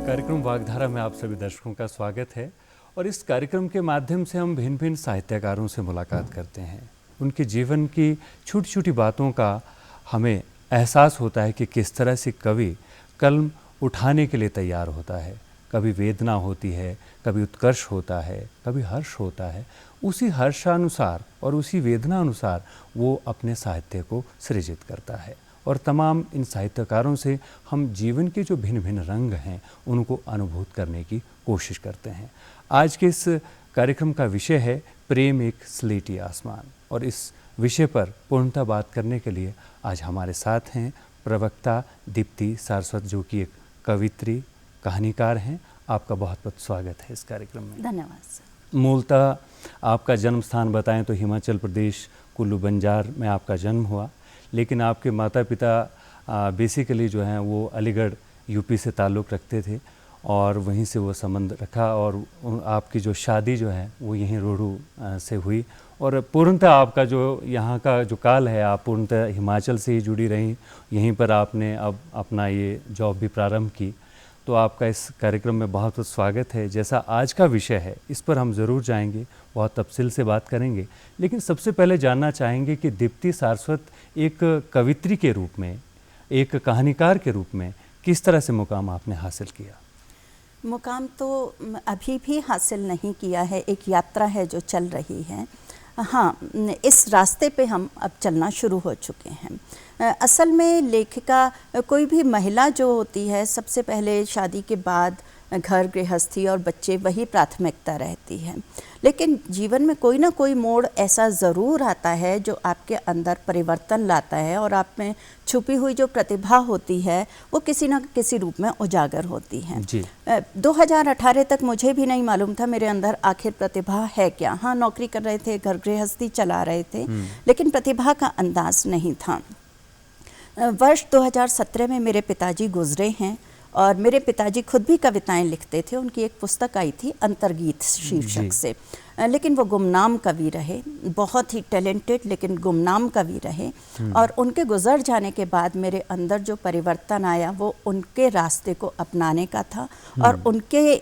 कार्यक्रम वागधारा में आप सभी दर्शकों का स्वागत है और इस कार्यक्रम के माध्यम से हम भिन्न भिन्न साहित्यकारों से मुलाकात करते हैं। उनके जीवन की छोटी छोटी बातों का हमें एहसास होता है कि किस तरह से कवि कलम उठाने के लिए तैयार होता है। कभी वेदना होती है, कभी उत्कर्ष होता है, कभी हर्ष होता है। उसी हर्षानुसार और उसी वेदना अनुसार वो अपने साहित्य को सृजित करता है और तमाम इन साहित्यकारों से हम जीवन के जो भिन्न भिन्न रंग हैं उनको अनुभूत करने की कोशिश करते हैं। आज के इस कार्यक्रम का विषय है प्रेम एक स्लेटी आसमान, और इस विषय पर पूर्णतः बात करने के लिए आज हमारे साथ हैं प्रवक्ता दीप्ति सारस्वत, जो कि एक कवित्री कहानीकार हैं। आपका बहुत बहुत स्वागत है इस कार्यक्रम में। धन्यवाद सर। मूलतः आपका जन्म स्थान बताएं तो हिमाचल प्रदेश कुल्लू बंजार में आपका जन्म हुआ, लेकिन आपके माता पिता बेसिकली जो हैं वो अलीगढ़ यूपी से ताल्लुक़ रखते थे और वहीं से वो संबंध रखा और आपकी जो शादी जो है वो यहीं रोहड़ू से हुई और पूर्णतः आपका जो यहाँ का जो काल है आप पूर्णतः हिमाचल से ही जुड़ी रहीं। यहीं पर आपने अब अपना ये जॉब भी प्रारंभ की। तो आपका इस कार्यक्रम में बहुत बहुत स्वागत है। जैसा आज का विषय है इस पर हम ज़रूर जाएंगे, बहुत तफसील से बात करेंगे, लेकिन सबसे पहले जानना चाहेंगे कि दीप्ति सारस्वत एक कवित्री के रूप में, एक कहानीकार के रूप में किस तरह से मुकाम आपने हासिल किया? मुकाम तो अभी भी हासिल नहीं किया है, एक यात्रा है जो चल रही है। हाँ, इस रास्ते पे हम अब चलना शुरू हो चुके हैं। असल में लेखिका, कोई भी महिला जो होती है, सबसे पहले शादी के बाद घर गृहस्थी और बच्चे वही प्राथमिकता रहती है, लेकिन जीवन में कोई ना कोई मोड़ ऐसा ज़रूर आता है जो आपके अंदर परिवर्तन लाता है और आप में छुपी हुई जो प्रतिभा होती है वो किसी न किसी रूप में उजागर होती है। 2018 तक मुझे भी नहीं मालूम था मेरे अंदर आखिर प्रतिभा है क्या। हाँ, नौकरी कर रहे थे, घर गृहस्थी चला रहे थे, लेकिन प्रतिभा का अंदाज नहीं था। वर्ष 2017 में मेरे पिताजी गुजरे हैं और मेरे पिताजी खुद भी कविताएं लिखते थे। उनकी एक पुस्तक आई थी अंतर्गीत शीर्षक से, लेकिन वो गुमनाम कवि रहे, बहुत ही टैलेंटेड लेकिन गुमनाम कवि रहे। और उनके गुजर जाने के बाद मेरे अंदर जो परिवर्तन आया वो उनके रास्ते को अपनाने का था और उनके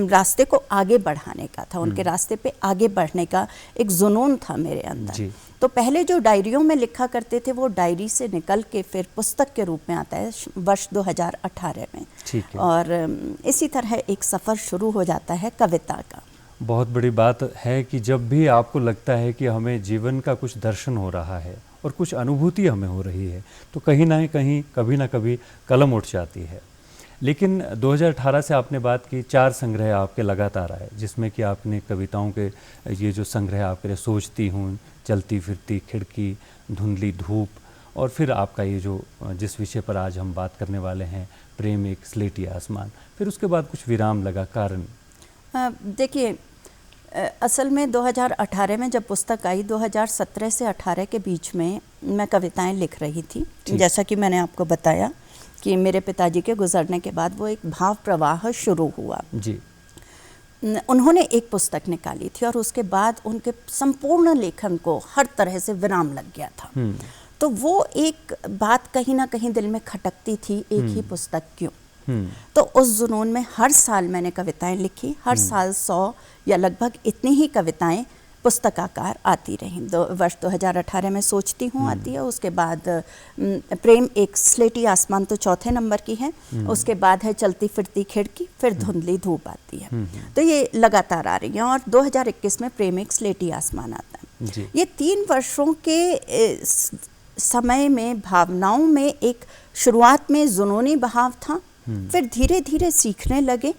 रास्ते को आगे बढ़ाने का था। उनके रास्ते पे आगे बढ़ने का एक जुनून था मेरे अंदर। तो पहले जो डायरियों में लिखा करते थे वो डायरी से निकल के फिर पुस्तक के रूप में आता है वर्ष 2018 में। और इसी तरह एक सफ़र शुरू हो जाता है कविता का। बहुत बड़ी बात है कि जब भी आपको लगता है कि हमें जीवन का कुछ दर्शन हो रहा है और कुछ अनुभूति हमें हो रही है तो कहीं ना कहीं कभी ना कभी कलम उठ जाती है। लेकिन 2018 से आपने बात की, 4 संग्रह आपके लगातार आए, जिसमें कि आपने कविताओं के ये जो संग्रह आपके सोचती हूँ, चलती फिरती खिड़की, धुंधली धूप, और फिर आपका ये जो जिस विषय पर आज हम बात करने वाले हैं प्रेम एक स्लेटी आसमान, फिर उसके बाद कुछ विराम लगा। कारण देखिए, असल में 2018 में जब पुस्तक आई, 2017 से 18 के बीच में मैं कविताएं लिख रही थी। जैसा कि मैंने आपको बताया कि मेरे पिताजी के गुजरने के बाद वो एक भाव प्रवाह शुरू हुआ जी। उन्होंने एक पुस्तक निकाली थी और उसके बाद उनके संपूर्ण लेखन को हर तरह से विराम लग गया था। तो वो एक बात कहीं ना कहीं दिल में खटकती थी, एक ही पुस्तक क्यों। तो उस जुनून में हर साल मैंने कविताएं लिखी, हर साल 100 या लगभग इतनी ही कविताएं पुस्तकाकार आती रहीं। वर्ष 2018 में सोचती हूँ आती है, उसके बाद प्रेम एक स्लेटी आसमान तो चौथे नंबर की है, उसके बाद है चलती फिरती खिड़की, फिर धुंधली धूप आती है। तो ये लगातार आ रही है और 2021 में प्रेम एक स्लेटी आसमान आता है। ये 3 वर्षों के समय में भावनाओं में एक शुरुआत में जुनूनी बहाव था, फिर धीरे धीरे सीखने लगे,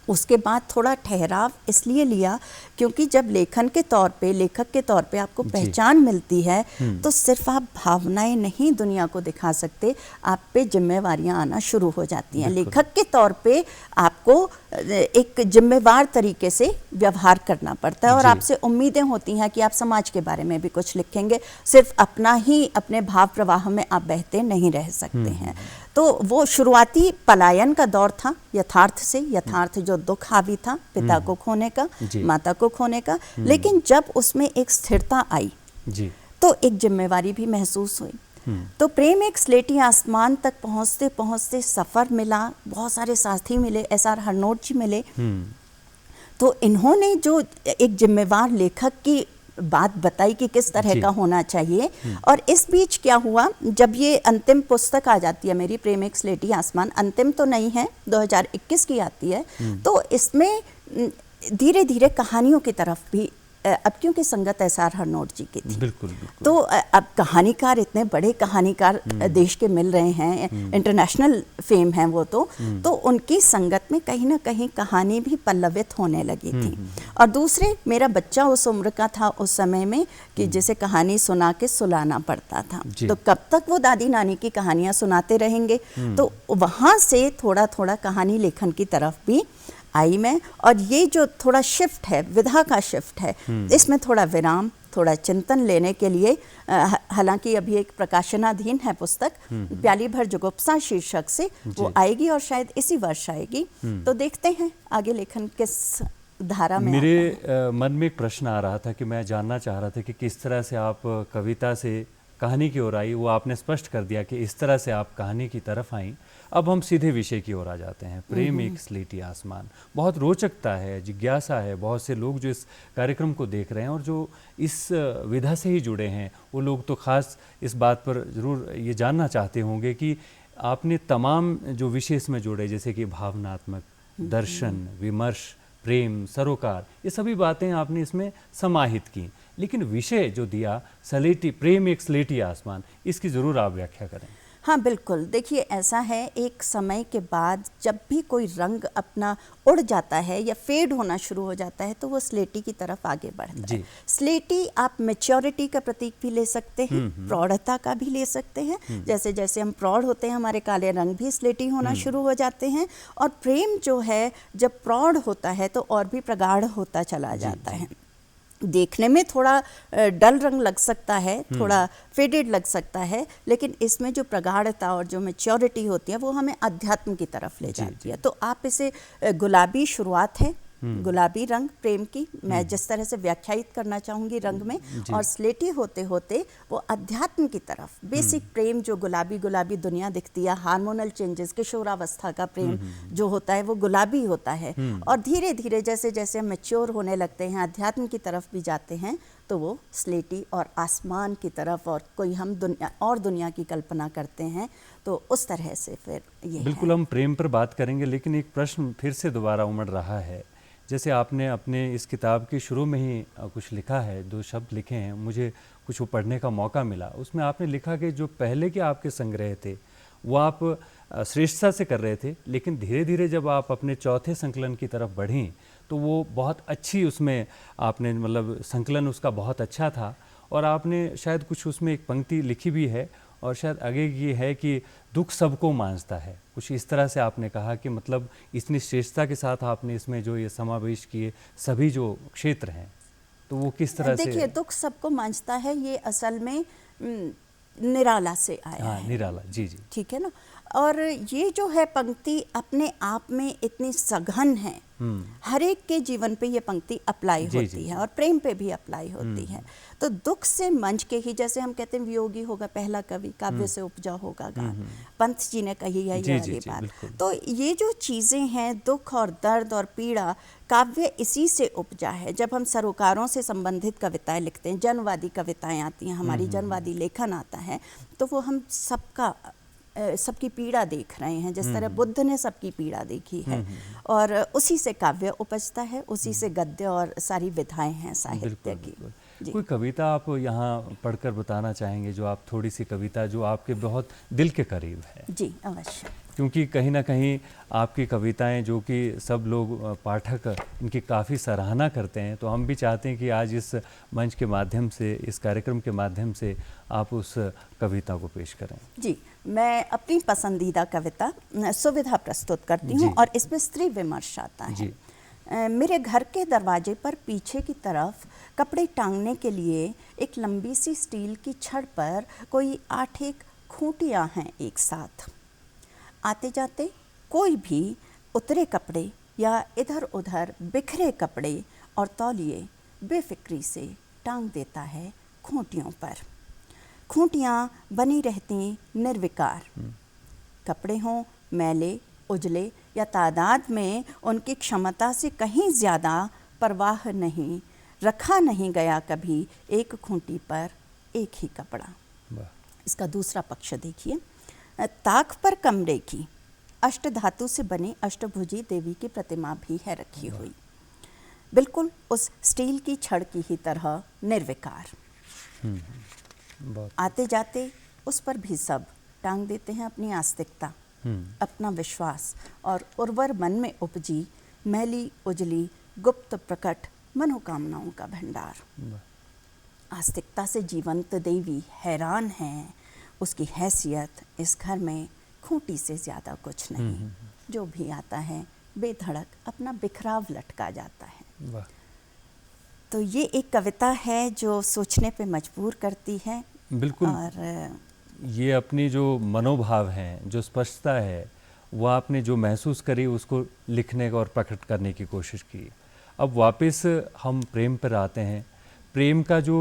उसके बाद थोड़ा ठहराव इसलिए लिया क्योंकि जब लेखन के तौर पे, लेखक के तौर पे आपको पहचान मिलती है तो सिर्फ आप भावनाएं नहीं दुनिया को दिखा सकते, आप पे जिम्मेवारियां आना शुरू हो जाती हैं। लेखक के तौर पे आपको एक जिम्मेवार तरीके से व्यवहार करना पड़ता है और आपसे उम्मीदें होती हैं कि आप समाज के बारे में भी कुछ लिखेंगे, सिर्फ अपना ही अपने भाव प्रवाह में आप बहते नहीं रह सकते हैं। तो वो शुरुआती पलायन का दौर था यथार्थ से, यथार्थ जो दुख हावी था पिता को खोने का, माता को खोने का, लेकिन जब उसमें एक स्थिरता आई तो एक जिम्मेवारी भी महसूस हुई। तो प्रेम एक स्लेटी आसमान तक पहुंचते पहुंचते सफ़र मिला, बहुत सारे साथी मिले, SR हरनोट जी मिले। तो इन्होंने जो एक जिम्मेवार लेखक की बात बताई कि किस तरह का होना चाहिए। और इस बीच क्या हुआ, जब ये अंतिम पुस्तक आ जाती है मेरी, प्रेम एक स्लेटी आसमान, अंतिम तो नहीं है, 2021 की आती है, तो इसमें धीरे धीरे कहानियों की तरफ भी अब क्योंकि संगत SR हरनोट जी की थी, बिल्कुल। तो अब कहानीकार, इतने बड़े कहानीकार देश के मिल रहे हैं, इंटरनेशनल फेम है वो, तो उनकी संगत में कहीं ना कहीं कहानी भी पल्लवित होने लगी थी। और दूसरे, मेरा बच्चा उस उम्र का था उस समय में कि जिसे कहानी सुना के सुलाना पड़ता था, तो कब तक वो दादी नानी की कहानियाँ सुनाते रहेंगे। तो वहाँ से थोड़ा थोड़ा कहानी लेखन की तरफ भी आई मैं। और ये जो थोड़ा शिफ्ट है, विधा का शिफ्ट है, इसमें थोड़ा विराम, थोड़ा चिंतन लेने के लिए, हालांकि अभी एक प्रकाशनाधीन है पुस्तक, प्याली भर जुगुप्सा शीर्षक से, वो आएगी और शायद इसी वर्ष आएगी। तो देखते हैं आगे लेखन किस धारा में। मेरे मन में एक प्रश्न आ रहा था कि मैं जानना चाह रहा था कि किस तरह से आप कविता से कहानी की ओर आई। वो आपने स्पष्ट कर दिया कि इस तरह से आप कहानी की तरफ आई। अब हम सीधे विषय की ओर आ जाते हैं। प्रेम एक स्लेटी आसमान, बहुत रोचकता है, जिज्ञासा है। बहुत से लोग जो इस कार्यक्रम को देख रहे हैं और जो इस विधा से ही जुड़े हैं, वो लोग तो खास इस बात पर ज़रूर ये जानना चाहते होंगे कि आपने तमाम जो विषय इसमें जोड़े, जैसे कि भावनात्मक, दर्शन, विमर्श, प्रेम, सरोकार, ये सभी बातें आपने इसमें समाहित की, लेकिन विषय जो दिया स्लेटी, प्रेम एक स्लेटी आसमान, इसकी ज़रूर आप व्याख्या करें। हाँ बिल्कुल, देखिए ऐसा है, एक समय के बाद जब भी कोई रंग अपना उड़ जाता है या फेड होना शुरू हो जाता है तो वो स्लेटी की तरफ आगे बढ़ता है। स्लेटी आप मैच्योरिटी का प्रतीक भी ले सकते हैं, प्रौढ़ता का भी ले सकते हैं। जैसे जैसे हम प्रौढ़ होते हैं, हमारे काले रंग भी स्लेटी होना शुरू हो जाते हैं। और प्रेम जो है, जब प्रौढ़ होता है तो और भी प्रगाढ़ होता चला जाता है। देखने में थोड़ा डल रंग लग सकता है, थोड़ा फेडेड लग सकता है, लेकिन इसमें जो प्रगाढ़ता और जो मैच्योरिटी होती है वो हमें अध्यात्म की तरफ ले जाती है। तो आप इसे गुलाबी शुरुआत है, गुलाबी रंग प्रेम की, मैं जिस तरह से व्याख्यायित करना चाहूँगी रंग में, और स्लेटी होते होते वो अध्यात्म की तरफ, बेसिक प्रेम जो गुलाबी गुलाबी दुनिया दिखती है, हार्मोनल चेंजेस, किशोरावस्था का प्रेम जो होता है वो गुलाबी होता है। और धीरे धीरे जैसे जैसे हम मैच्योर होने लगते हैं, अध्यात्म की तरफ भी जाते हैं, तो वो स्लेटी और आसमान की तरफ, और कोई हम दुनिया की कल्पना करते हैं, तो उस तरह से फिर ये बिल्कुल हम प्रेम पर बात करेंगे। लेकिन एक प्रश्न फिर से दोबारा उमड़ रहा है। जैसे आपने अपने इस किताब के शुरू में ही कुछ लिखा है, 2 शब्द लिखे हैं, मुझे कुछ वो पढ़ने का मौका मिला। उसमें आपने लिखा कि जो पहले के आपके संग्रह थे वो आप श्रेष्ठता से कर रहे थे, लेकिन धीरे धीरे जब आप अपने चौथे संकलन की तरफ बढ़ी तो वो बहुत अच्छी, उसमें आपने मतलब संकलन उसका बहुत अच्छा था। और आपने शायद कुछ उसमें एक पंक्ति लिखी भी है, और शायद आगे ये है कि दुख सबको मांझता है, कुछ इस तरह से आपने कहा कि मतलब इतनी श्रेष्ठता के साथ आपने इसमें जो ये समावेश किए सभी जो क्षेत्र हैं, तो वो किस तरह से। देखिए, दुख सबको मांझता है, ये असल में निराला से आया है। निराला, जी जी, ठीक है ना। और ये जो है पंक्ति अपने आप में इतनी सघन है, हर एक के जीवन पे ये पंक्ति अप्लाई होती है, और प्रेम पे भी अप्लाई होती है। तो दुख से मंच के ही, जैसे हम कहते हैं वियोगी होगा पहला कवि, काव्य से उपजा होगा गान, पंत जी ने कही है ये वाली बात। तो ये जो चीज़ें हैं, दुख और दर्द और पीड़ा, काव्य इसी से उपजा है। जब हम सरोकारों से संबंधित कविताएं लिखते हैं, जनवादी कविताएं आती हैं, हमारी जनवादी लेखन आता है, तो वो हम सबकी पीड़ा देख रहे हैं, जिस तरह बुद्ध ने सबकी पीड़ा देखी है, और उसी से काव्य उपजता है, उसी से गद्य और सारी विधाएं हैं साहित्य की। कोई कविता आप यहाँ पढ़कर बताना चाहेंगे, जो आप थोड़ी सी कविता जो आपके बहुत दिल के करीब है? जी अवश्य। क्योंकि कहीं ना कहीं आपकी कविताएं जो कि सब लोग पाठक इनकी काफ़ी सराहना करते हैं, तो हम भी चाहते हैं कि आज इस मंच के माध्यम से, इस कार्यक्रम के माध्यम से आप उस कविता को पेश करें। जी, मैं अपनी पसंदीदा कविता सुविधा प्रस्तुत करती हूँ और इसमें स्त्री विमर्श आता है। जी। मेरे घर के दरवाजे पर पीछे की तरफ कपड़े टांगने के लिए एक लंबी सी स्टील की छड़ पर कोई 8 खूंटियाँ हैं एक साथ। आते जाते कोई भी उतरे कपड़े या इधर उधर बिखरे कपड़े और तौलिए बेफिक्री से टांग देता है खूंटियों पर। खूंटियाँ बनी रहती निर्विकार, कपड़े हों मैले उजले या तादाद में उनकी क्षमता से कहीं ज़्यादा परवाह नहीं, रखा नहीं गया कभी एक खूंटी पर एक ही कपड़ा। इसका दूसरा पक्ष देखिए। ताक पर कमरे की अष्टधातु से बनी अष्टभुजी देवी की प्रतिमा भी है रखी हुई, बिल्कुल उस स्टील की छड़ की ही तरह निर्विकार। आते जाते उस पर भी सब टांग देते हैं अपनी आस्तिकता, अपना विश्वास और उर्वर मन में उपजी मैली उजली गुप्त प्रकट मनोकामनाओं का भंडार। आस्तिकता से जीवंत देवी हैरान है, उसकी हैसियत इस घर में खूंटी से ज़्यादा कुछ नहीं। जो भी आता है बेधड़क अपना बिखराव लटका जाता है। वाह। तो ये एक कविता है जो सोचने पे मजबूर करती है। बिल्कुल। और ये अपनी जो मनोभाव हैं, जो स्पष्टता है, वो आपने जो महसूस करी उसको लिखने का और प्रकट करने की कोशिश की। अब वापस हम प्रेम पर आते हैं। प्रेम का जो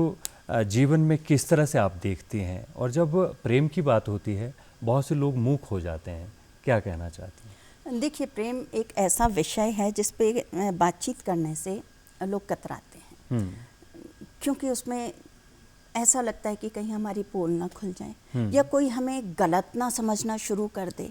जीवन में किस तरह से आप देखती हैं, और जब प्रेम की बात होती है बहुत से लोग मूक हो जाते हैं, क्या कहना चाहती हैं? देखिए, प्रेम एक ऐसा विषय है जिस पे बातचीत करने से लोग कतराते हैं, क्योंकि उसमें ऐसा लगता है कि कहीं हमारी पोल ना खुल जाए या कोई हमें गलत ना समझना शुरू कर दे।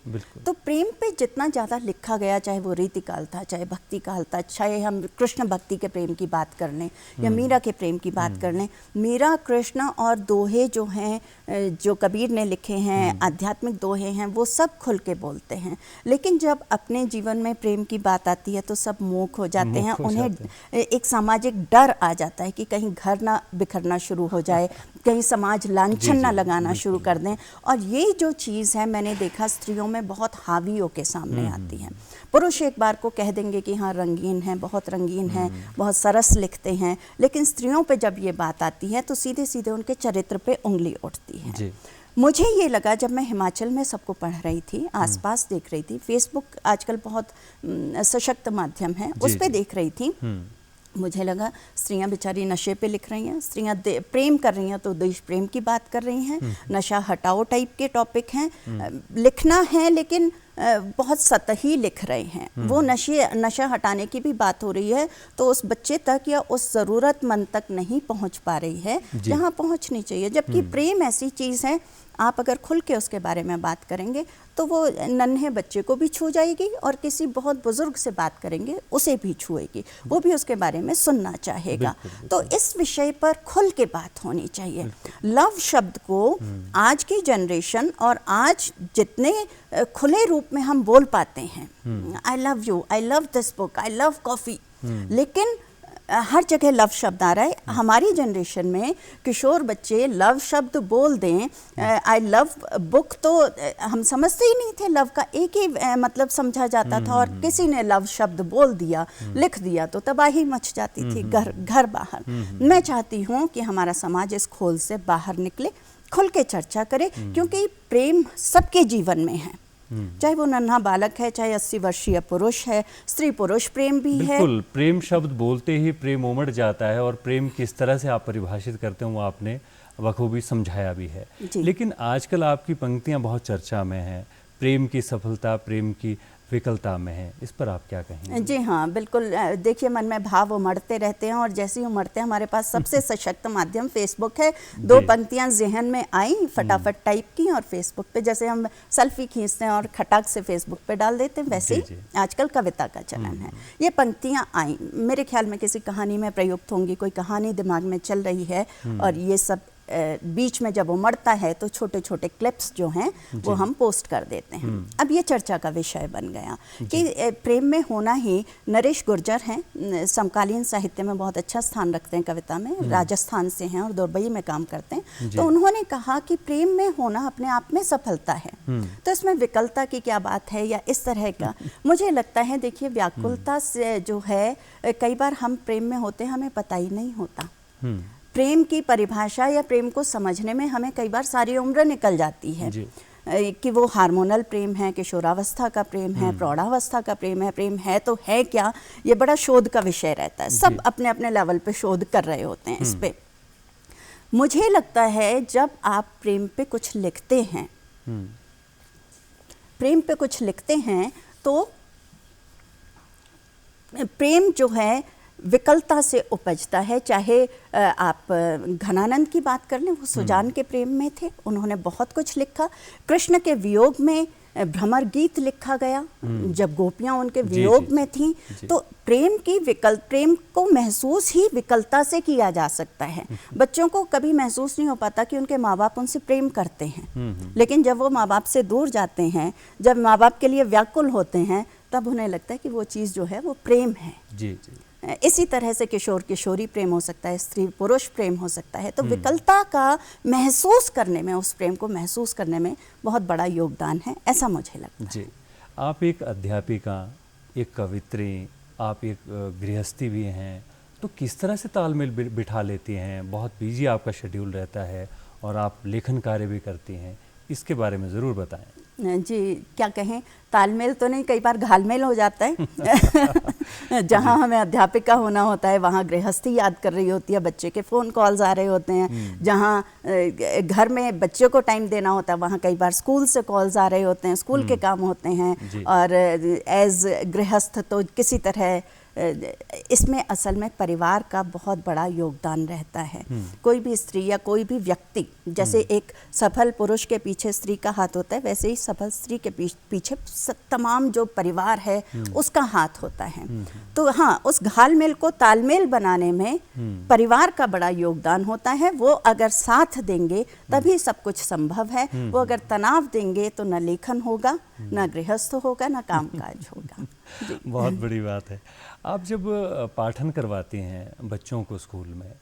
तो प्रेम पे जितना ज़्यादा लिखा गया, चाहे वो रीति काल था, चाहे भक्ति काल था, चाहे हम कृष्ण भक्ति के प्रेम की बात कर लें या मीरा के प्रेम की बात कर लें, मीरा कृष्ण और दोहे जो हैं, जो कबीर ने लिखे हैं, आध्यात्मिक दोहे हैं, वो सब खुल के बोलते हैं। लेकिन जब अपने जीवन में प्रेम की बात आती है तो सब मूक हो जाते हैं। उन्हें एक सामाजिक डर आ जाता है कि कहीं घर ना बिखरना शुरू हो जाए, कहीं समाज लांछन ना लगाना शुरू कर दें। और ये जो चीज़ है, मैंने देखा स्त्रियों में बहुत हावियों के सामने आती है। पुरुष एक बार को कह देंगे कि हाँ रंगीन है, बहुत रंगीन है, बहुत सरस लिखते हैं, लेकिन स्त्रियों पे जब ये बात आती है तो सीधे सीधे उनके चरित्र पे उंगली उठती है। मुझे ये लगा जब मैं हिमाचल में सबको पढ़ रही थी, आसपास देख रही थी, फेसबुक आजकल बहुत सशक्त माध्यम है, उस पर देख रही थी, मुझे लगा स्त्रियां बेचारी नशे पे लिख रही हैं, स्त्रियां प्रेम कर रही हैं तो देश प्रेम की बात कर रही हैं, नशा हटाओ टाइप के टॉपिक हैं, लिखना है लेकिन बहुत सतही लिख रहे हैं। वो नशा हटाने की भी बात हो रही है तो उस बच्चे तक या उस ज़रूरतमंद तक नहीं पहुंच पा रही है जहां पहुंचनी चाहिए। जबकि प्रेम ऐसी चीज़ है, आप अगर खुल के उसके बारे में बात करेंगे तो वो नन्हे बच्चे को भी छू जाएगी और किसी बहुत बुजुर्ग से बात करेंगे उसे भी छुएगी, वो भी उसके बारे में सुनना चाहेगा। तो इस विषय पर खुल के बात होनी चाहिए। लव शब्द को आज की जनरेशन और आज जितने खुले रूप में हम बोल पाते हैं, I love you, I love this book, I love coffee, लेकिन हर जगह लव शब्द आ रहा है। हमारी जनरेशन में किशोर बच्चे लव शब्द बोल दें, आई लव बुक, तो हम समझते ही नहीं थे। लव का एक ही मतलब समझा जाता था और किसी ने लव शब्द बोल दिया, लिख दिया तो तबाही मच जाती थी घर बाहर। मैं चाहती हूँ कि हमारा समाज इस खोल से बाहर निकले, खुल के चर्चा करे, क्योंकि प्रेम सबके जीवन में है, चाहे वो नन्हा बालक है, चाहे 80 वर्षीय पुरुष है, स्त्री पुरुष प्रेम भी है। बिल्कुल, प्रेम शब्द बोलते ही प्रेम उमड़ जाता है, और प्रेम किस तरह से आप परिभाषित करते हो वो आपने बखूबी समझाया भी है। लेकिन आजकल आपकी पंक्तियां बहुत चर्चा में हैं, प्रेम की सफलता प्रेम की विकलता में है, इस पर आप क्या कहेंगे? जी हाँ, बिल्कुल। देखिए, मन में भाव उमड़ते रहते हैं और जैसे ही उमड़ते हैं, हमारे पास सबसे सशक्त माध्यम फेसबुक है। दो पंक्तियां जहन में आई, फटाफट टाइप की और फेसबुक पे, जैसे हम सेल्फी खींचते हैं और खटाक से फेसबुक पे डाल देते हैं, वैसे ही आजकल कविता का चलन है। ये पंक्तियां आई, मेरे ख्याल में किसी कहानी में प्रयुक्त होंगी, कोई कहानी दिमाग में चल रही है और ये सब बीच में जब उमड़ता है तो छोटे छोटे क्लिप्स जो हैं वो हम पोस्ट कर देते हैं। अब ये चर्चा का विषय बन गया कि प्रेम में होना ही, नरेश गुर्जर हैं, समकालीन साहित्य में बहुत अच्छा स्थान रखते हैं कविता में, राजस्थान से हैं और दुबई में काम करते हैं। तो उन्होंने कहा कि प्रेम में होना अपने आप में सफलता है, तो इसमें विकलता की क्या बात है या इस तरह का। मुझे लगता है देखिए, व्याकुलता से जो है कई बार हम प्रेम में होते हैं, हमें पता ही नहीं होता। प्रेम की परिभाषा या प्रेम को समझने में हमें कई बार सारी उम्र निकल जाती है कि वो हार्मोनल प्रेम है, किशोरावस्था का प्रेम है, प्रौढ़ावस्था का प्रेम है तो है क्या, ये बड़ा शोध का विषय रहता है। सब अपने अपने लेवल पे शोध कर रहे होते हैं इस पे। मुझे लगता है जब आप प्रेम पे कुछ लिखते हैं, प्रेम पे कुछ लिखते हैं तो प्रेम जो है विकलता से उपजता है। चाहे आप घनानंद की बात कर लें, वो सुजान के प्रेम में थे, उन्होंने बहुत कुछ लिखा। कृष्ण के वियोग में भ्रमर गीत लिखा गया जब गोपियां उनके वियोग में थीं। तो प्रेम को महसूस ही विकलता से किया जा सकता है। बच्चों को कभी महसूस नहीं हो पाता कि उनके माँ बाप उनसे प्रेम करते हैं, लेकिन जब वो माँ बाप से दूर जाते हैं, जब माँ बाप के लिए व्याकुल होते हैं, तब उन्हें लगता है कि वो चीज़ जो है वो प्रेम है। इसी तरह से किशोर किशोरी प्रेम हो सकता है, स्त्री पुरुष प्रेम हो सकता है। तो विकलता का महसूस करने में, उस प्रेम को महसूस करने में बहुत बड़ा योगदान है, ऐसा मुझे लगता है। जी, आप एक अध्यापिका, एक कवित्री, आप एक गृहस्थी भी हैं, तो किस तरह से तालमेल बिठा लेती हैं? बहुत बिजी आपका शेड्यूल रहता है और आप लेखन कार्य भी करती हैं, इसके बारे में ज़रूर बताएं। जी, क्या कहें, तालमेल तो नहीं, कई बार घालमेल हो जाता है। जहाँ हमें अध्यापिका होना होता है वहाँ गृहस्थी याद कर रही होती है, बच्चे के फ़ोन कॉल्स आ रहे होते हैं। जहाँ घर में बच्चों को टाइम देना होता है, वहाँ कई बार स्कूल से कॉल्स आ रहे होते हैं, स्कूल के काम होते हैं। और एज गृहस्थ तो किसी तरह इसमें असल में परिवार का बहुत बड़ा योगदान रहता है। कोई भी स्त्री या कोई भी व्यक्ति, जैसे एक सफल पुरुष के पीछे स्त्री का हाथ होता है, वैसे ही सफल स्त्री के पीछे तमाम जो परिवार है उसका हाथ होता है। तो हाँ, उस घालमेल को तालमेल बनाने में परिवार का बड़ा योगदान होता है। वो अगर साथ देंगे तभी सब कुछ संभव है। वो अगर तनाव देंगे तो न लेखन होगा, न गृहस्थ होगा, न कामकाज होगा। बहुत बड़ी बात है। आप जब पाठन करवाती हैं बच्चों को स्कूल में,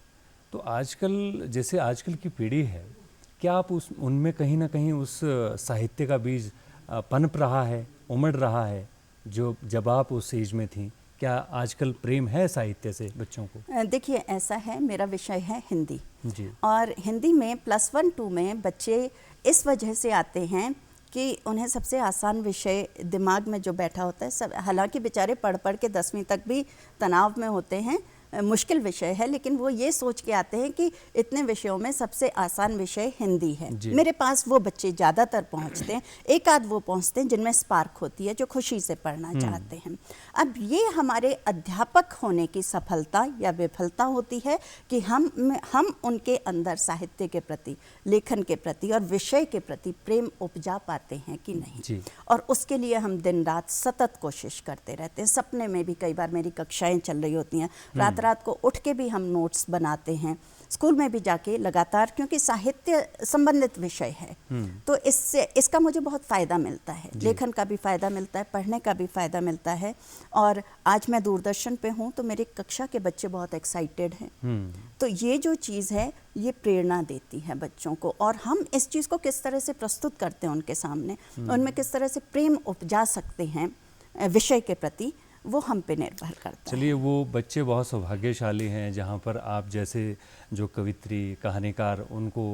तो आजकल जैसे आजकल की पीढ़ी है, क्या आप उनमें कहीं ना कहीं उस साहित्य का बीज पनप रहा है, उमड़ रहा है जो जब आप उस एज में थी? क्या आजकल प्रेम है साहित्य से बच्चों को? देखिए, ऐसा है, मेरा विषय है हिंदी जी, और हिंदी में +1 2 में बच्चे इस वजह से आते हैं कि उन्हें सबसे आसान विषय दिमाग में जो बैठा होता है, सब हालांकि बेचारे पढ़ पढ़ के 10वीं तक भी तनाव में होते हैं, मुश्किल विषय है, लेकिन वो ये सोच के आते हैं कि इतने विषयों में सबसे आसान विषय हिंदी है। मेरे पास वो बच्चे ज़्यादातर पहुंचते हैं, एक आध वो पहुंचते हैं जिनमें स्पार्क होती है, जो खुशी से पढ़ना चाहते हैं। अब ये हमारे अध्यापक होने की सफलता या विफलता होती है कि हम उनके अंदर साहित्य के प्रति, लेखन के प्रति और विषय के प्रति प्रेम उपजा पाते हैं कि नहीं। और उसके लिए हम दिन रात सतत कोशिश करते रहते हैं। सपने में भी कई बार मेरी कक्षाएं चल रही होती हैं, रात को उठ के भी हम नोट्स बनाते हैं, स्कूल में भी जाके लगातार, क्योंकि साहित्य संबंधित विषय है। तो इसका मुझे बहुत फ़ायदा मिलता है, लेखन का भी फ़ायदा मिलता है, पढ़ने का भी फ़ायदा मिलता है। और आज मैं दूरदर्शन पे हूँ तो मेरी कक्षा के बच्चे बहुत एक्साइटेड हैं। तो ये जो चीज़ है ये प्रेरणा देती है बच्चों को, और हम इस चीज़ को किस तरह से प्रस्तुत करते हैं उनके सामने, उनमें किस तरह से प्रेम उपजा सकते हैं विषय के प्रति, वो हम पे निर्भर करता है। चलिए, वो बच्चे बहुत सौभाग्यशाली हैं जहाँ पर आप जैसे जो कवित्री, कहानीकार, उनको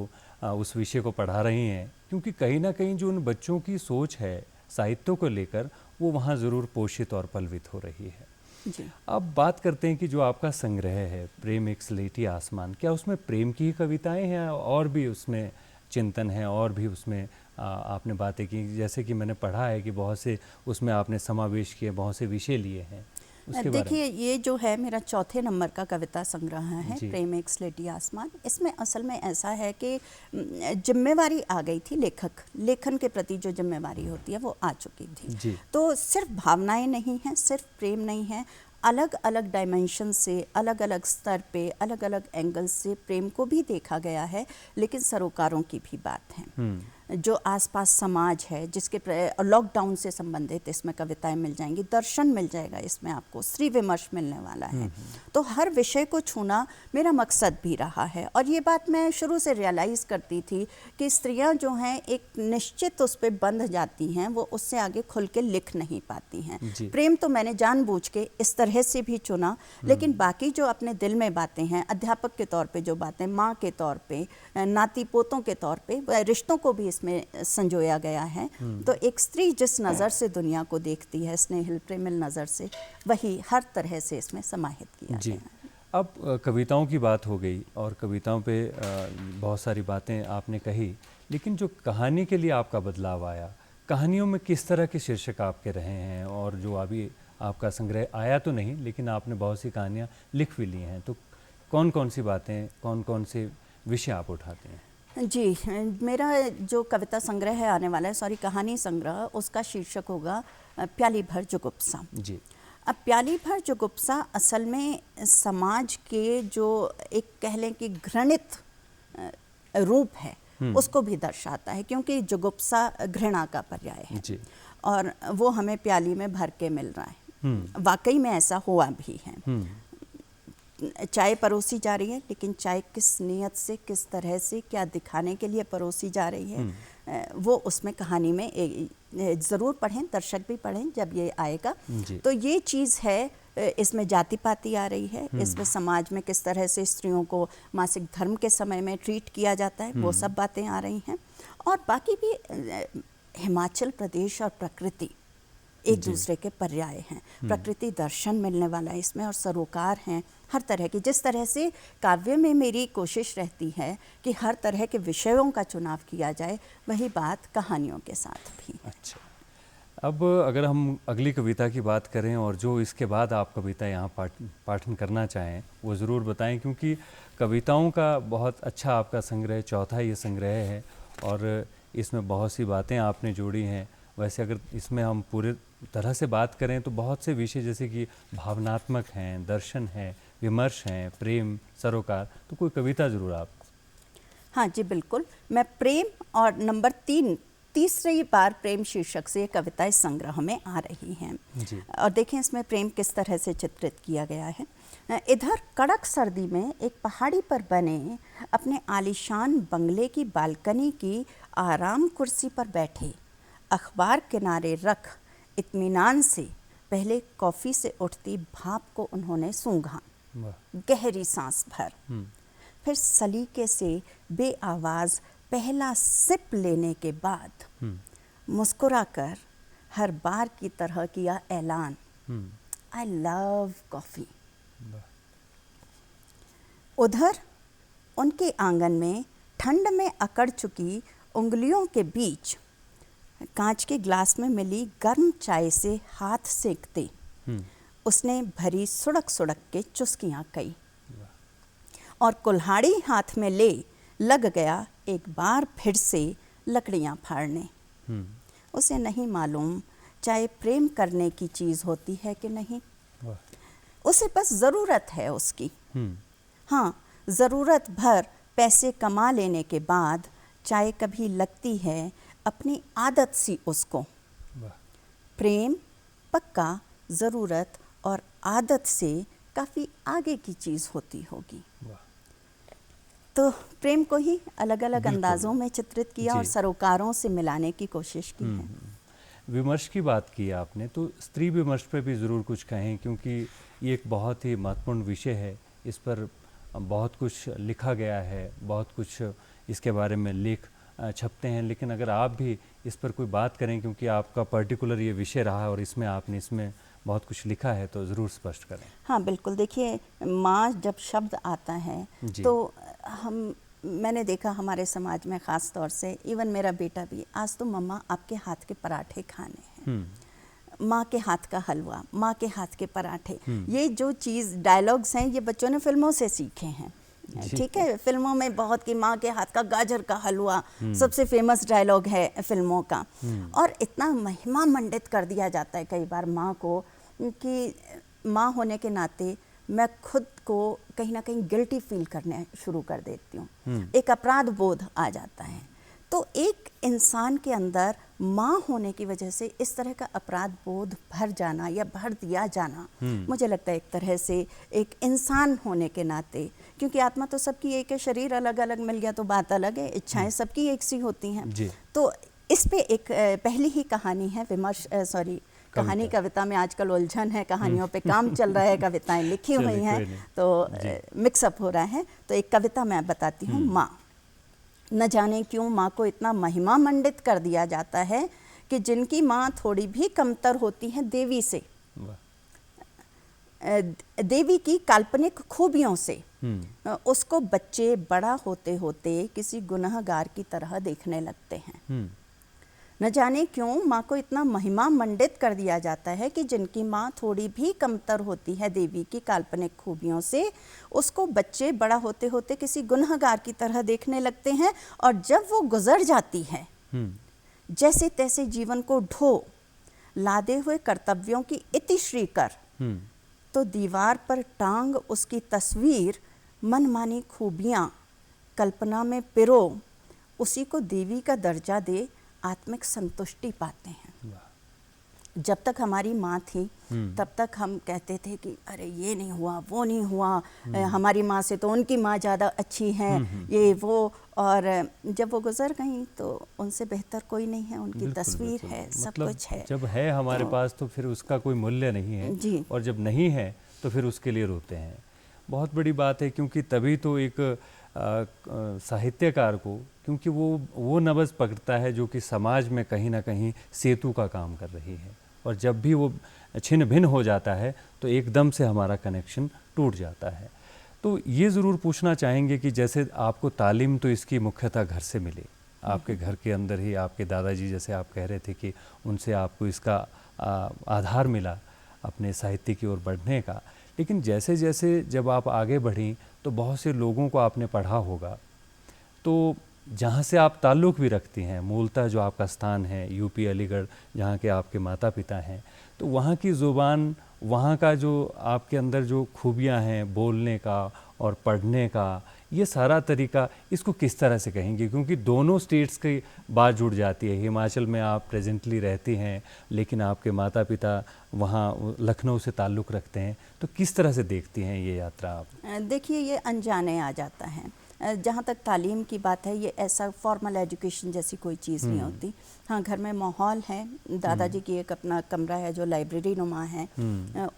उस विषय को पढ़ा रही हैं, क्योंकि कहीं ना कहीं जो उन बच्चों की सोच है साहित्य को लेकर, वो वहाँ ज़रूर पोषित और पल्वित हो रही है। जी। अब बात करते हैं कि जो आपका संग्रह है प्रेम एक स्लेटी आसमान, क्या उसमें प्रेम की कविताएं हैं और भी उसमें चिंतन है, और भी उसमें आपने बातें की, जैसे कि मैंने पढ़ा है कि बहुत से उसमें आपने समावेश किए, बहुत से विषय लिए हैं? देखिए, ये जो है मेरा 4थे नंबर का कविता संग्रह है, प्रेम एक स्लेटी आसमान। इसमें असल में ऐसा है कि जिम्मेवारी आ गई थी, लेखन के प्रति जो जिम्मेवारी होती है वो आ चुकी थी। तो सिर्फ भावनाएं नहीं हैं, सिर्फ प्रेम नहीं है, अलग अलग डायमेंशन से, अलग अलग स्तर पे, अलग अलग एंगल से प्रेम को भी देखा गया है, लेकिन सरोकारों की भी बात है। जो आसपास समाज है, जिसके लॉकडाउन से संबंधित इसमें कविताएं मिल जाएंगी, दर्शन मिल जाएगा इसमें, आपको स्त्री विमर्श मिलने वाला है। तो हर विषय को छूना मेरा मकसद भी रहा है। और ये बात मैं शुरू से रियलाइज़ करती थी कि स्त्रियां जो हैं एक निश्चित उस पर बंध जाती हैं, वो उससे आगे खुल के लिख नहीं पाती हैं। प्रेम तो मैंने जानबूझ के इस तरह से भी चुना, लेकिन बाकी जो अपने दिल में बातें हैं, अध्यापक के तौर पे जो बातें, माँ के तौर पे, नाती पोतों के तौर पे, रिश्तों को भी में संजोया गया है। तो एक स्त्री जिस नज़र से दुनिया को देखती है, स्नेहिल प्रेमिल नज़र से, वही हर तरह से इसमें समाहित किया गया है। अब कविताओं की बात हो गई और कविताओं पे बहुत सारी बातें आपने कही, लेकिन जो कहानी के लिए आपका बदलाव आया, कहानियों में किस तरह के शीर्षक आपके रहे हैं? और जो अभी आपका संग्रह आया तो नहीं, लेकिन आपने बहुत सी कहानियाँ लिख भी ली हैं, तो कौन कौन सी बातें, कौन कौन से विषय आप उठाते हैं? जी, मेरा जो कविता संग्रह है आने वाला है, कहानी संग्रह, उसका शीर्षक होगा प्याली भर जुगुप्सा। जी। अब प्याली भर जुगुप्सा असल में समाज के जो एक कह लें कि घृणित रूप है, उसको भी दर्शाता है, क्योंकि जुगुप्सा घृणा का पर्याय है। जी। और वो हमें प्याली में भर के मिल रहा है। वाकई में ऐसा हुआ भी है। चाय परोसी जा रही है, लेकिन चाय किस नियत से, किस तरह से, क्या दिखाने के लिए परोसी जा रही है, वो उसमें कहानी में ज़रूर पढ़ें, दर्शक भी पढ़ें जब ये आएगा। तो ये चीज़ है, इसमें जाति पाति आ रही है, इसमें समाज में किस तरह से स्त्रियों को मासिक धर्म के समय में ट्रीट किया जाता है, वो सब बातें आ रही हैं। और बाकी भी हिमाचल प्रदेश और प्रकृति एक दूसरे के पर्याय हैं। प्रकृति दर्शन मिलने वाला है इसमें, और सरोकार हैं हर तरह की। जिस तरह से काव्य में मेरी कोशिश रहती है कि हर तरह के विषयों का चुनाव किया जाए, वही बात कहानियों के साथ भी। अच्छा, अब अगर हम अगली कविता की बात करें और जो इसके बाद आप कविता यहाँ पाठन करना चाहें, वो ज़रूर बताएं, क्योंकि कविताओं का बहुत अच्छा आपका संग्रह, चौथा ये संग्रह है और इसमें बहुत सी बातें आपने जोड़ी हैं। वैसे अगर इसमें हम पूरे तरह से बात करें तो बहुत से विषय जैसे कि भावनात्मक हैं, दर्शन है, विमर्श हैं, प्रेम, सरोकार, तो कोई कविता ज़रूर आप। हाँ जी, बिल्कुल। मैं प्रेम और नंबर 3, तीसरी बार प्रेम शीर्षक से कविता इस संग्रह में आ रही हैं जी। और देखें इसमें प्रेम किस तरह से चित्रित किया गया है। इधर कड़क सर्दी में एक पहाड़ी पर बने अपने आलीशान बंगले की बालकनी की आराम कुर्सी पर बैठे, अखबार किनारे रख इत्मीनान से पहले कॉफ़ी से उठती भाप को उन्होंने सूंघा, गहरी सांस भर, फिर सलीके से बेआवाज़ पहला सिप लेने के बाद मुस्कुराकर हर बार की तरह किया ऐलान, आई लव कॉफ़ी। उधर उनके आंगन में ठंड में अकड़ चुकी उंगलियों के बीच कांच के ग्लास में मिली गर्म चाय से हाथ सेकते उसने भरी सुड़क सुड़क के चुस्कियां कई और कुल्हाड़ी हाथ में ले लग गया एक बार फिर से लकड़ियां फाड़ने। उसे नहीं मालूम चाहे प्रेम करने की चीज़ होती है कि नहीं, उसे बस ज़रूरत है उसकी। हाँ, ज़रूरत भर पैसे कमा लेने के बाद चाहे कभी लगती है अपनी आदत सी उसको। प्रेम पक्का ज़रूरत और आदत से काफ़ी आगे की चीज़ होती होगी। तो प्रेम को ही अलग अलग अंदाज़ों में चित्रित किया और सरोकारों से मिलाने की कोशिश की है। विमर्श की बात की आपने, तो स्त्री विमर्श पर भी ज़रूर कुछ कहें, क्योंकि ये एक बहुत ही महत्वपूर्ण विषय है। इस पर बहुत कुछ लिखा गया है, बहुत कुछ इसके बारे में लेख छपते हैं, लेकिन अगर आप भी इस पर कोई बात करें, क्योंकि आपका पर्टिकुलर ये विषय रहा है और इसमें आपने इसमें बहुत कुछ लिखा है, तो ज़रूर स्पष्ट करें। हाँ बिल्कुल, देखिए माँ जब शब्द आता है तो मैंने देखा हमारे समाज में ख़ास तौर से, इवन मेरा बेटा भी, आज तो मम्मा आपके हाथ के पराठे खाने हैं, माँ के हाथ का हलवा, माँ के हाथ के पराठे, ये जो चीज़ डायलॉग्स हैं ये बच्चों ने फिल्मों से सीखे हैं। ठीक है, फिल्मों में बहुत कि माँ के हाथ का गाजर का हलवा सबसे फेमस डायलॉग है फिल्मों का, और इतना महिमा मंडित कर दिया जाता है कई बार माँ को कि माँ होने के नाते मैं खुद को कहीं ना कहीं गिल्टी फील करने शुरू कर देती हूँ, एक अपराध बोध आ जाता है। तो एक इंसान के अंदर माँ होने की वजह से इस तरह का अपराध बोध भर जाना या भर दिया जाना, मुझे लगता है एक तरह से एक इंसान होने के नाते, क्योंकि आत्मा तो सबकी एक है, शरीर अलग अलग मिल गया तो बात अलग है, इच्छाएं सबकी एक सी होती हैं। तो इस पे एक पहली ही कहानी है, कहानी कविता में आजकल उलझन है, कहानियों पे काम चल रहा है, कविताएं लिखी हुई हैं तो मिक्सअप हो रहा है। तो एक कविता मैं बताती हूँ, माँ। न जाने क्यों माँ को इतना महिमा मंडित कर दिया जाता है कि जिनकी माँ थोड़ी भी कमतर होती है देवी से, देवी की काल्पनिक खूबियों से, उसको बच्चे बड़ा होते होते किसी गुनहगार की तरह देखने लगते हैं। न जाने क्यों माँ को इतना महिमा मंडित कर दिया जाता है कि जिनकी माँ थोड़ी भी कमतर होती है देवी की काल्पनिक खूबियों से, उसको बच्चे बड़ा होते होते किसी गुनहगार की तरह देखने लगते हैं। और जब वो गुजर जाती है जैसे तैसे जीवन को ढो लादे हुए कर्तव्यों की इतिश्री कर, तो दीवार पर टांग उसकी तस्वीर मनमानी खूबियाँ कल्पना में पिरो, उसी को देवी का दर्जा दे आत्मिक संतुष्टि पाते हैं। जब तक हमारी माँ थी तब तक हम कहते थे कि अरे ये नहीं हुआ, वो नहीं हुआ, हमारी माँ से तो उनकी माँ ज़्यादा अच्छी है, ये वो। और जब वो गुजर गई तो उनसे बेहतर कोई नहीं है, उनकी तस्वीर है, सब मतलब कुछ है। जब है हमारे पास तो फिर उसका कोई मूल्य नहीं है जी। और जब नहीं है तो फिर उसके लिए रोते हैं। बहुत बड़ी बात है, क्योंकि तभी तो एक साहित्यकार को, क्योंकि वो नब्ज़ पकड़ता है जो कि समाज में कहीं ना कहीं सेतु का काम कर रही है, और जब भी वो छिन्न भिन्न हो जाता है तो एकदम से हमारा कनेक्शन टूट जाता है। तो ये ज़रूर पूछना चाहेंगे कि जैसे आपको तालीम तो इसकी मुख्यतः घर से मिली, आपके घर के अंदर ही आपके दादाजी, जैसे आप कह रहे थे कि उनसे आपको इसका आधार मिला अपने साहित्य की ओर बढ़ने का। लेकिन जैसे जैसे जब आप आगे बढ़ी तो बहुत से लोगों को आपने पढ़ा होगा, तो जहाँ से आप ताल्लुक़ भी रखती हैं, मूलतः जो आपका स्थान है यूपी अलीगढ़, जहाँ के आपके माता पिता हैं, तो वहाँ की ज़ुबान, वहाँ का जो आपके अंदर जो खूबियाँ हैं बोलने का और पढ़ने का, ये सारा तरीका, इसको किस तरह से कहेंगे? क्योंकि दोनों स्टेट्स की बात जुड़ जाती है। हिमाचल में आप प्रेजेंटली रहती हैं, लेकिन आपके माता पिता वहाँ लखनऊ से ताल्लुक़ रखते हैं, तो किस तरह से देखती हैं ये यात्रा आप? देखिए, ये अनजाने आ जाता है। जहाँ तक तालीम की बात है, ये ऐसा फॉर्मल एजुकेशन जैसी कोई चीज़ नहीं होती। हाँ, घर में माहौल है, दादाजी की एक अपना कमरा है जो लाइब्रेरी नुमा है,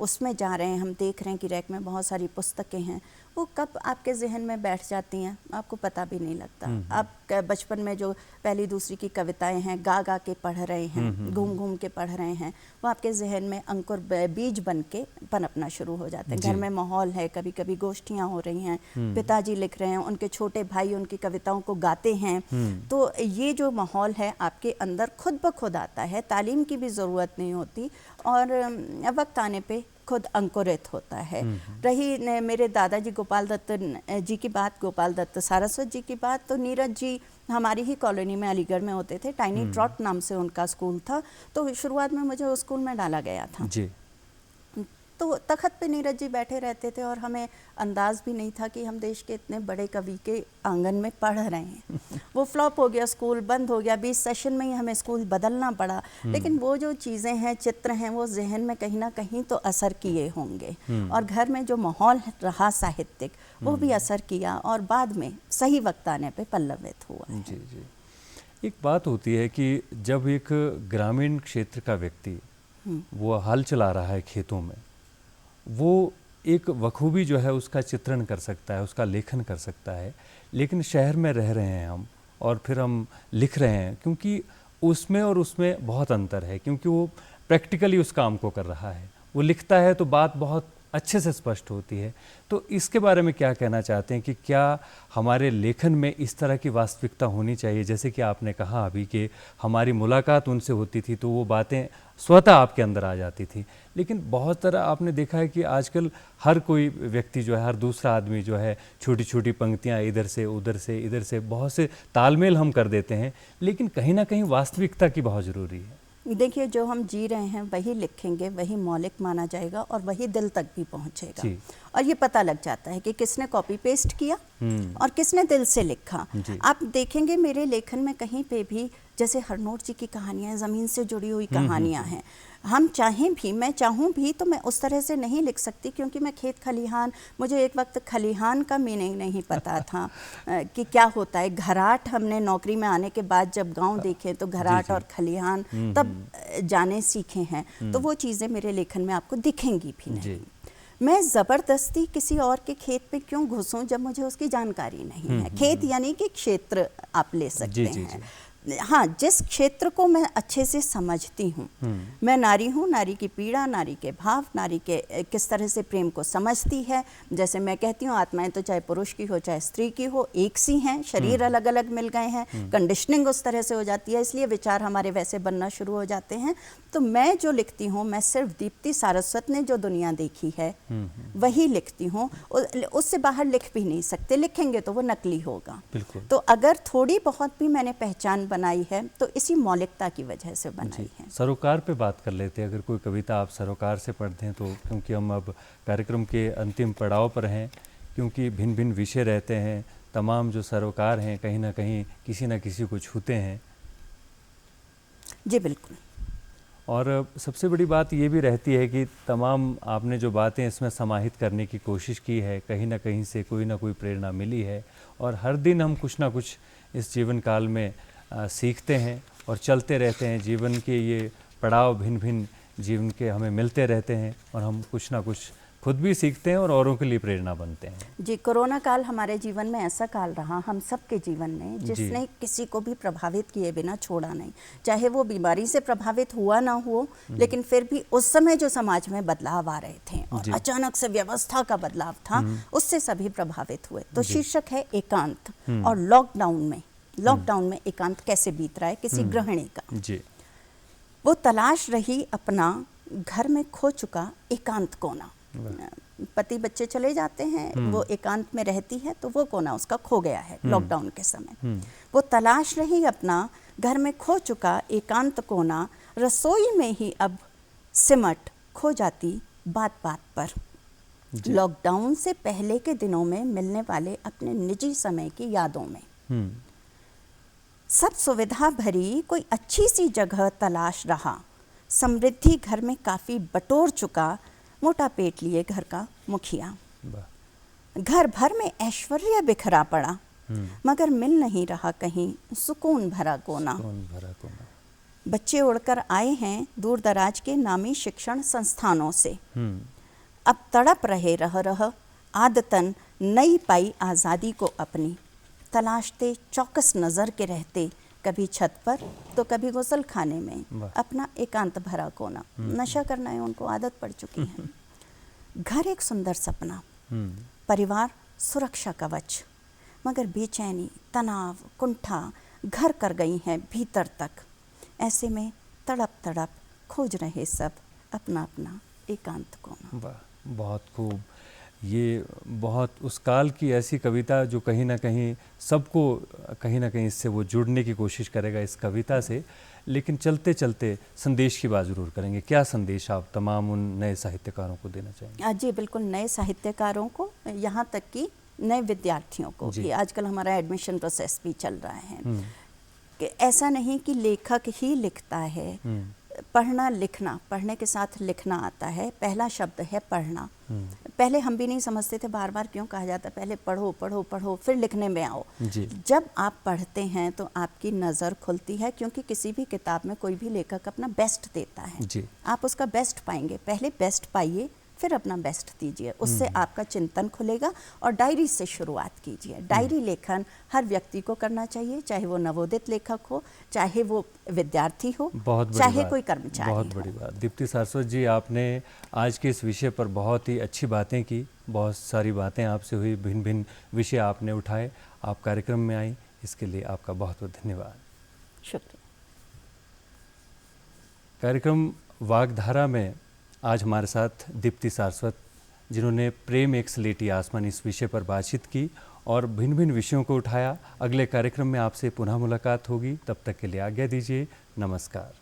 उसमें जा रहे हैं, हम देख रहे हैं कि रैक में बहुत सारी पुस्तकें हैं, वो कब आपके जहन में बैठ जाती हैं आपको पता भी नहीं लगता। आप बचपन में जो पहली दूसरी की कविताएं हैं गा गा के पढ़ रहे हैं, घूम घूम के पढ़ रहे हैं, वो आपके जहन में अंकुर बीज बन के पनपना शुरू हो जाते हैं। घर में माहौल है, कभी कभी गोष्ठियाँ हो रही हैं, पिताजी लिख रहे हैं, उनके छोटे भाई उनकी कविताओं को गाते हैं, तो ये जो माहौल है आपके अंदर खुद ब खुद आता है, तालीम की भी ज़रूरत नहीं होती और वक्त आने पे खुद अंकुरित होता है। रही मेरे दादाजी गोपाल दत्त जी की बात, गोपाल दत्त सारस्वत जी की बात, तो नीरज जी हमारी ही कॉलोनी में अलीगढ़ में होते थे, टाइनी ट्रॉट नाम से उनका स्कूल था, तो शुरुआत में मुझे उस स्कूल में डाला गया था जी। तो तखत पे नीरज जी बैठे रहते थे और हमें अंदाज़ भी नहीं था कि हम देश के इतने बड़े कवि के आंगन में पढ़ रहे हैं। वो फ्लॉप हो गया, स्कूल बंद हो गया, 20 सेशन में ही हमें स्कूल बदलना पड़ा, लेकिन वो जो चीज़ें हैं, चित्र हैं, वो जहन में कहीं ना कहीं तो असर किए होंगे और घर में जो माहौल रहा साहित्यिक, वो भी असर किया और बाद में सही वक्त आने पर पल्लवित हुआ है। जी जी। एक बात होती है कि जब एक ग्रामीण क्षेत्र का व्यक्ति वो हल चला रहा है खेतों में, वो एक बखूबी जो है उसका चित्रण कर सकता है, उसका लेखन कर सकता है, लेकिन शहर में रह रहे हैं हम और फिर हम लिख रहे हैं, क्योंकि उसमें और उसमें बहुत अंतर है, क्योंकि वो प्रैक्टिकली उस काम को कर रहा है, वो लिखता है तो बात बहुत अच्छे से स्पष्ट होती है। तो इसके बारे में क्या कहना चाहते हैं कि क्या हमारे लेखन में इस तरह की वास्तविकता होनी चाहिए? जैसे कि आपने कहा अभी कि हमारी मुलाकात उनसे होती थी तो वो बातें स्वतः आपके अंदर आ जाती थी, लेकिन बहुत तरह आपने देखा है कि आजकल हर कोई व्यक्ति जो है, हर दूसरा आदमी जो है, छोटी छोटी पंक्तियाँ इधर से इधर से बहुत से तालमेल हम कर देते हैं, लेकिन कहीं ना कहीं वास्तविकता की बहुत ज़रूरी है। देखिए, जो हम जी रहे हैं वही लिखेंगे, वही मौलिक माना जाएगा और वही दिल तक भी पहुंचेगा। और ये पता लग जाता है कि किसने कॉपी पेस्ट किया और किसने दिल से लिखा। आप देखेंगे मेरे लेखन में कहीं पे भी, जैसे हरनोट जी की कहानियाँ, ज़मीन से जुड़ी हुई कहानियाँ हैं। हम चाहें भी, मैं चाहूँ भी तो मैं उस तरह से नहीं लिख सकती, क्योंकि मैं खेत खलिहान, मुझे एक वक्त खलिहान का मीनिंग नहीं पता था कि क्या होता है। घराट हमने नौकरी में आने के बाद जब गांव देखे तो घराट और खलिहान तब जाने सीखे हैं, तो वो चीज़ें मेरे लेखन में आपको दिखेंगी भी नहीं। मैं ज़बरदस्ती किसी और के खेत पे क्यों घुसूं जब मुझे उसकी जानकारी नहीं है। खेत यानी कि क्षेत्र आप ले सकते हैं। हाँ, जिस क्षेत्र को मैं अच्छे से समझती हूँ, मैं नारी हूँ, नारी की पीड़ा, नारी के भाव, नारी के किस तरह से प्रेम को समझती है। जैसे मैं कहती हूँ, आत्माएं तो चाहे पुरुष की हो चाहे स्त्री की हो, एक सी हैं, शरीर अलग अलग मिल गए हैं, कंडीशनिंग उस तरह से हो जाती है, इसलिए विचार हमारे वैसे बनना शुरू हो जाते हैं। तो मैं जो लिखती हूँ, मैं सिर्फ दीप्ति सारस्वत ने जो दुनिया देखी है वही लिखती हूँ, उससे बाहर लिख भी नहीं सकते। लिखेंगे तो वो नकली होगा। तो अगर थोड़ी बहुत भी मैंने पहचान बनाई है तो इसी मौलिकता की वजह से बनाई है। सरोकार पे बात कर लेते हैं। अगर कोई कविता आप सरोकार से पढ़ते हैं तो, क्योंकि हम अब कार्यक्रम के अंतिम पड़ाव पर हैं, क्योंकि भिन्न भिन्न विषय रहते हैं, तमाम जो सरोकार हैं कहीं ना कहीं किसी न किसी को छूते हैं। जी बिल्कुल। और सबसे बड़ी बात ये भी रहती है कि तमाम आपने जो बातें इसमें समाहित करने की कोशिश की है, कहीं ना कहीं से कोई ना कोई प्रेरणा मिली है, और हर दिन हम कुछ ना कुछ इस जीवन काल में सीखते हैं और चलते रहते हैं। जीवन के ये पड़ाव भिन्न भिन्न जीवन के हमें मिलते रहते हैं और हम कुछ ना कुछ खुद भी सीखते हैं और औरों के लिए प्रेरणा बनते हैं। जी, कोरोना काल हमारे जीवन में ऐसा काल रहा, हम सब के जीवन में, जिसने किसी को भी प्रभावित किए बिना छोड़ा नहीं। चाहे वो बीमारी से प्रभावित हुआ ना हो, लेकिन फिर भी उस समय जो समाज में बदलाव आ रहे थे और अचानक से व्यवस्था का बदलाव था, उससे सभी प्रभावित हुए। तो शीर्षक है एकांत। और लॉकडाउन में एकांत कैसे बीत रहा है किसी गृहिणी का। वो तलाश रही अपना घर में खो चुका एकांत कोना। पति बच्चे चले जाते हैं, वो एकांत में रहती है, तो वो कोना उसका खो गया है लॉकडाउन के समय। वो तलाश रही अपना घर में खो चुका एकांत कोना, रसोई में ही अब सिमट खो जाती बात बात पर। लॉकडाउन से पहले के दिनों में मिलने वाले अपने निजी समय की यादों में सब सुविधा भरी कोई अच्छी सी जगह तलाश रहा। समृद्धि घर में काफ़ी बटोर चुका मोटा पेट लिए घर का मुखिया। घर भर में ऐश्वर्य बिखरा पड़ा, मगर मिल नहीं रहा कहीं सुकून भरा कोना। बच्चे उड़कर आए हैं दूर दराज के नामी शिक्षण संस्थानों से। अब तड़प रहे रह आदतन नई पाई आज़ादी को अपनी। तलाशते चौकस नज़र के रहते, कभी छत पर तो कभी गुसल खाने में अपना एकांत भरा कोना। नशा करना है उनको आदत पड़ चुकी है। घर एक सुंदर सपना, परिवार सुरक्षा कवच, मगर बेचैनी, तनाव, कुंठा घर कर गई हैं भीतर तक। ऐसे में तड़प तड़प खोज रहे सब अपना अपना एकांत कोना। बहुत खूब। ये बहुत उस काल की ऐसी कविता जो कहीं ना कहीं सबको कहीं ना कहीं इससे वो जुड़ने की कोशिश करेगा इस कविता से। लेकिन चलते चलते संदेश की बात ज़रूर करेंगे। क्या संदेश आप तमाम उन नए साहित्यकारों को देना चाहेंगे? जी बिल्कुल, नए साहित्यकारों को, यहाँ तक कि नए विद्यार्थियों को भी। आजकल हमारा एडमिशन प्रोसेस भी चल रहा है कि ऐसा नहीं कि लेखक ही लिखता है। पढ़ना लिखना, पढ़ने के साथ लिखना आता है। पहला शब्द है पढ़ना। पहले हम भी नहीं समझते थे, बार बार क्यों कहा जाता है पहले पढ़ो पढ़ो पढ़ो फिर लिखने में आओ। जब आप पढ़ते हैं तो आपकी नज़र खुलती है, क्योंकि किसी भी किताब में कोई भी लेखक अपना बेस्ट देता है। आप उसका बेस्ट पाएंगे, पहले बेस्ट पाइए फिर अपना बेस्ट दीजिए, उससे आपका चिंतन खुलेगा। और डायरी से शुरुआत कीजिए। डायरी लेखन हर व्यक्ति को करना चाहिए, चाहे वो नवोदित लेखक हो, चाहे वो विद्यार्थी हो, चाहे कोई कर्मचारी। बहुत बड़ी बात। दीप्ति सारस्वत जी, आपने आज के इस विषय पर बहुत ही अच्छी बातें की, बहुत सारी बातें आपसे हुई, भिन्न भिन्न विषय आपने उठाए, आप कार्यक्रम में आई, इसके लिए आपका बहुत बहुत धन्यवाद। शुक्रिया। कार्यक्रम वागधारा में आज हमारे साथ दीप्ति सारस्वत, जिन्होंने प्रेम एक स्लेटी आसमान इस विषय पर बातचीत की और भिन्न भिन्न विषयों को उठाया। अगले कार्यक्रम में आपसे पुनः मुलाकात होगी, तब तक के लिए आज्ञा दीजिए। नमस्कार।